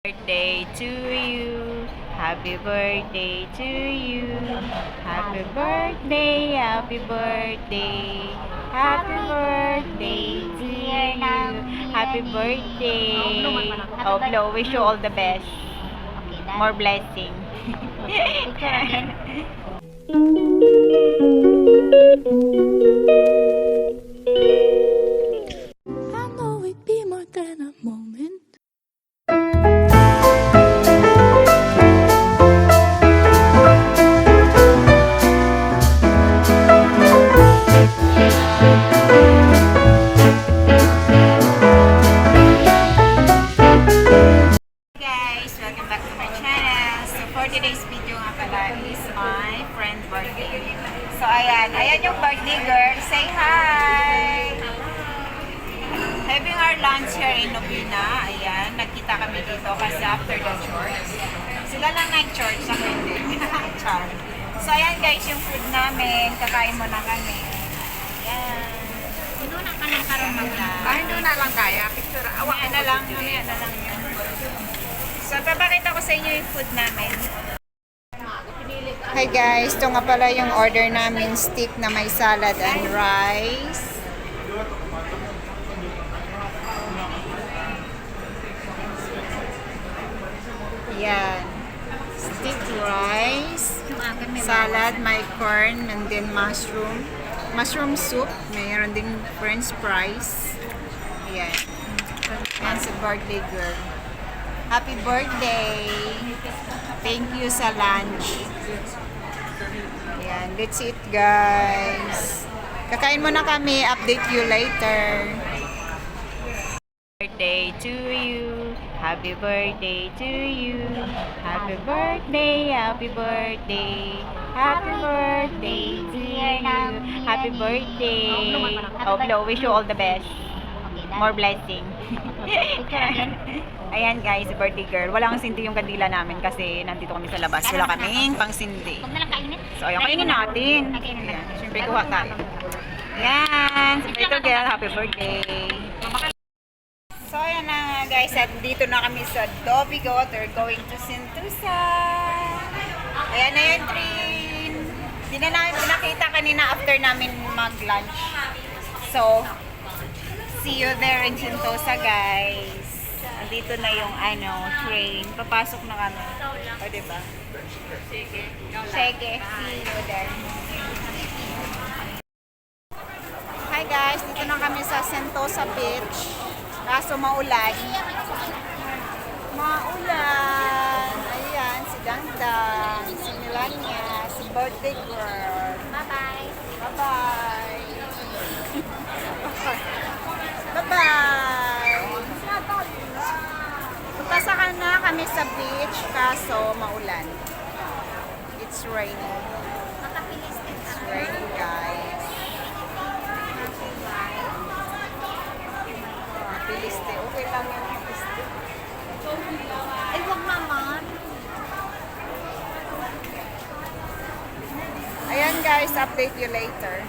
Birthday to you. Happy birthday to you. Happy birthday, happy birthday. Happy birthday to you. Happy birthday. Oh, blow. Wish you all the best. More blessing. Picture again. I know it'd be more than a moment. Guys, welcome back to my channel. So for today's video nga pala is my friend birthday. So ayan yung birthday girl. Say hi! Having our lunch here in Nobina. Ayan, nagkita kami dito kasi after the church. Sila lang nag-church, ako hindi. Char. So ayan guys, yung food namin. Kakain mo na kami. Ayan. Doon na ka ng karoon mag-lang. Doon na lang kaya. Picture. Mamaya na lang yun. So, papakita ko sa inyo yung food namin. Hi guys, ito nga pala yung order namin, steak na may salad and rice. Yan. Steak, rice, salad, may corn, and then mushroom. Mushroom soup, mayroon ding french fries. Ayan. Yan sa birthday girl. Happy birthday! Thank you sa lunch. Ayan, let's eat guys. Kakain muna kami, update you later. Birthday to you. Happy birthday to you. Happy birthday, happy birthday. Happy birthday to you. Happy birthday. Oh, blow. Wish you all the best. More blessing. Picture again. Ayan guys, birthday girl. Wala kang sindi yung kandila namin kasi nandito kami sa labas. Wala kaming pang sindi. Huwag na lang kainin. So, ayun, kainin natin. Ayan, syempre kuha tayo. Ayan, sa birthday girl, happy birthday. So, ayan na nga guys, at dito na kami sa Dobigot. We're going to Sentosa. Ayan na yung train. Hindi na namin pinakita kanina after namin mag-lunch. So, see you there in Sentosa guys. Andito na yung train. Papasok na kami. O, diba? Sige. See you there. Hi guys, dito na kami sa Sentosa Beach. Kaso maulan. Maulan. Ayan, si Dangdang, si Melania, si birthday girl. Bye-bye. Bye-bye. Bye-bye. Pasakan na kami sa beach kaso maulan. It's raining. Makapilis din. It's raining guys. Piliste. Okay lang yung piliste. Ay, huwag naman. Ayan guys, update you later.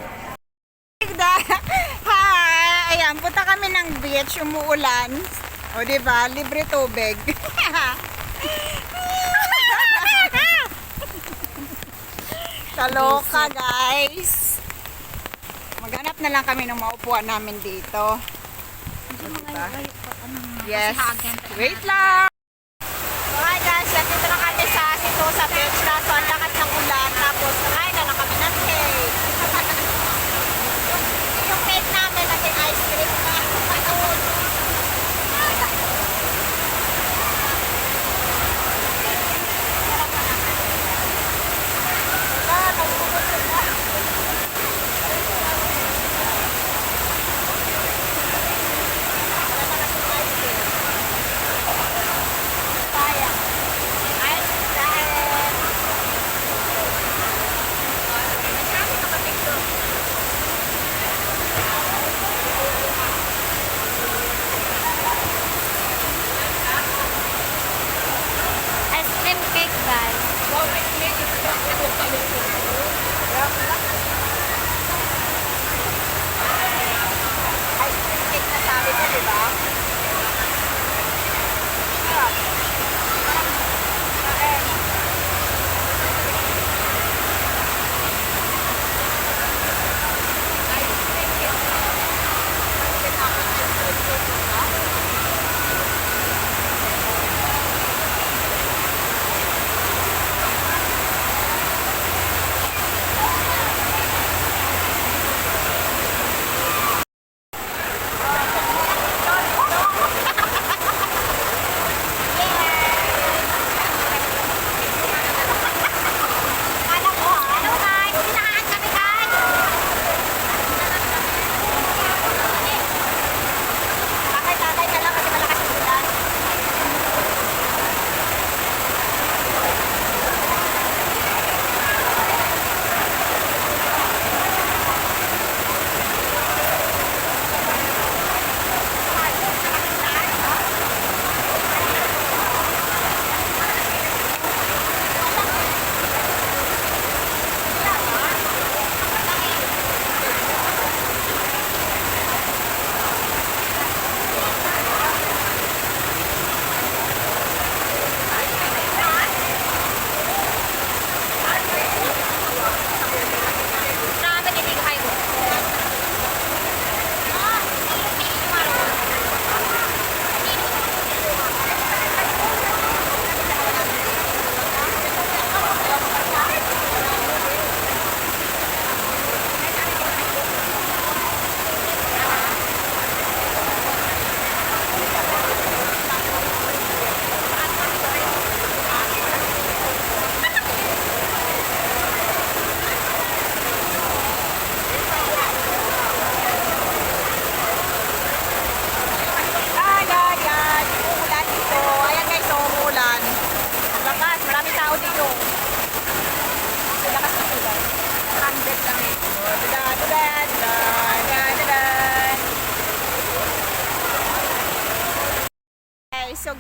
Hi! Ayan, punta kami ng beach, umuulan. O diba, libre tubig. Kaloka guys. Maghanap na lang kami ng maupuan namin dito. Diba? Yes. Wait lang. So hi guys, nandito na kami sa Sentosa Beach. Kaso ang lakas ng ulan. Tapos kain na lang kami ng cake. yung cake namin naging ice cream na.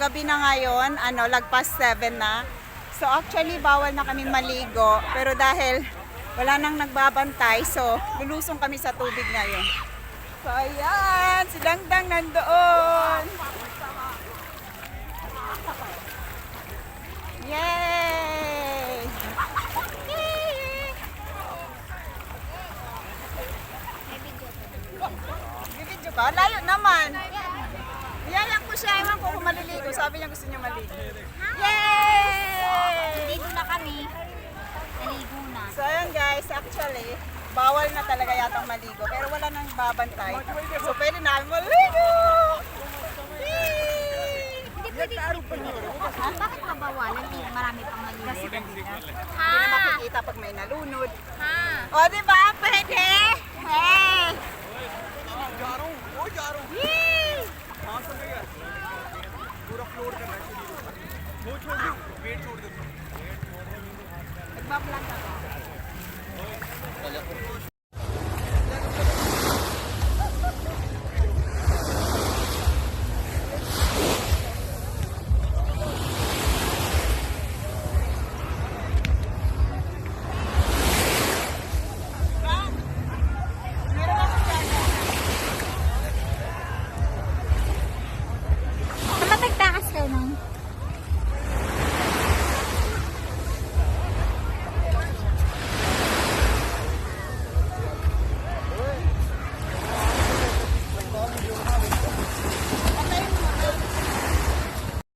gabi na ngayon, lagpas 7 na. So actually, bawal na kami maligo. Pero dahil wala nang nagbabantay, so lulusong kami sa tubig ngayon. So ayan, si Dangdang nandoon. Yay! Bibidyo ka? Layo naman. Iyayak ko siya, ewan ko kung maliligo. Sabi niya gusto niya maligo. Yay! Naligo na kami. Naligo na. So ayun guys, actually, bawal na talaga yatang maligo. Pero wala nang babantay. So pwede na kami maligo! Yay! Hindi pwede bakit mabawalan? Hindi marami pang naligo. Hindi na Ha? makikita pag may nalunod. Ha? O, di ba? Pwede! Hey! Yay! Nagbablog ako. Matagtakas ka nung.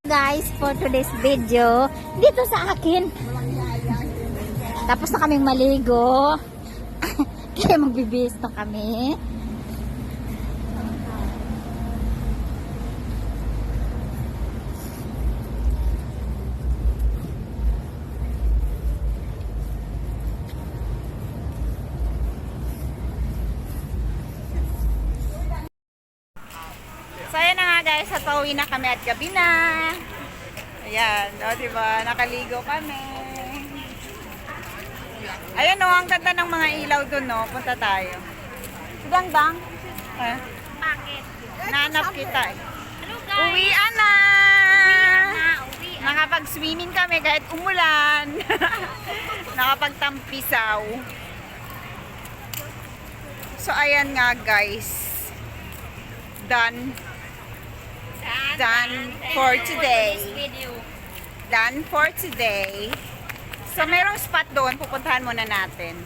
Guys, for today's video, dito sa akin. Tapos na kaming maligo. Kaya magbibihis na kami. So ayan na nga guys, at pauwi na kami at gabi na. Ayan, o diba, nakaligo kami. Ayan o, ang ganda ng mga ilaw dun no, punta tayo. Sidang bang? Bakit? Nanap kita eh. Hello guys! Uwian na! Uwi. Nakapag-swimming kami kahit umulan. Nakapagtampisaw. So ayan nga guys. Done for today. Done for today. So merong spot doon, pupuntahan muna natin.